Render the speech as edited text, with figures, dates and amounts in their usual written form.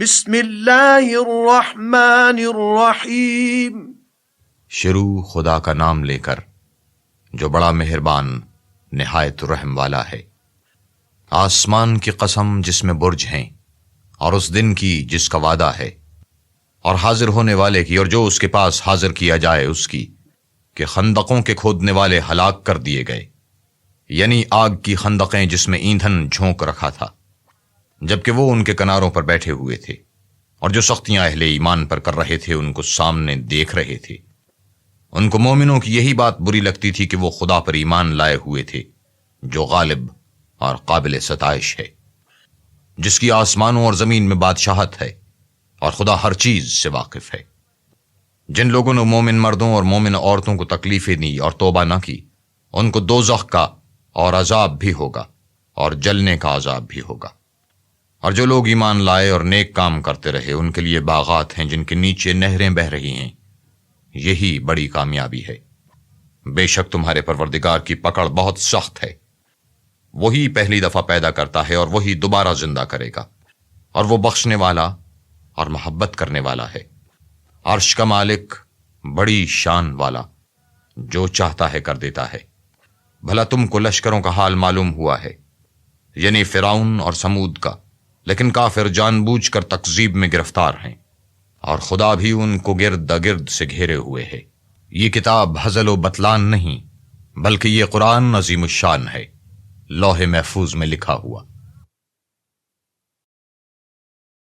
بسم اللہ الرحمن الرحیم۔ شروع خدا کا نام لے کر جو بڑا مہربان نہایت رحم والا ہے۔ آسمان کی قسم جس میں برج ہیں، اور اس دن کی جس کا وعدہ ہے، اور حاضر ہونے والے کی اور جو اس کے پاس حاضر کیا جائے اس کی، کہ خندقوں کے کھودنے والے ہلاک کر دیے گئے، یعنی آگ کی خندقیں جس میں ایندھن جھونک رکھا تھا، جبکہ وہ ان کے کناروں پر بیٹھے ہوئے تھے، اور جو سختیاں اہل ایمان پر کر رہے تھے ان کو سامنے دیکھ رہے تھے۔ ان کو مومنوں کی یہی بات بری لگتی تھی کہ وہ خدا پر ایمان لائے ہوئے تھے، جو غالب اور قابل ستائش ہے، جس کی آسمانوں اور زمین میں بادشاہت ہے، اور خدا ہر چیز سے واقف ہے۔ جن لوگوں نے مومن مردوں اور مومن عورتوں کو تکلیفیں دی اور توبہ نہ کی، ان کو دوزخ کا اور عذاب بھی ہوگا، اور جلنے کا عذاب بھی ہوگا۔ اور جو لوگ ایمان لائے اور نیک کام کرتے رہے، ان کے لیے باغات ہیں جن کے نیچے نہریں بہہ رہی ہیں، یہی بڑی کامیابی ہے۔ بے شک تمہارے پروردگار کی پکڑ بہت سخت ہے، وہی پہلی دفعہ پیدا کرتا ہے اور وہی دوبارہ زندہ کرے گا، اور وہ بخشنے والا اور محبت کرنے والا ہے، عرش کا مالک، بڑی شان والا، جو چاہتا ہے کر دیتا ہے۔ بھلا تم کو لشکروں کا حال معلوم ہوا ہے، یعنی فرعون اور سمود کا، لیکن کافر جان بوجھ کر تکذیب میں گرفتار ہیں، اور خدا بھی ان کو گرد گرد سے گھیرے ہوئے ہے۔ یہ کتاب ہزل و بطلان نہیں، بلکہ یہ قرآن عظیم الشان ہے، لوح محفوظ میں لکھا ہوا۔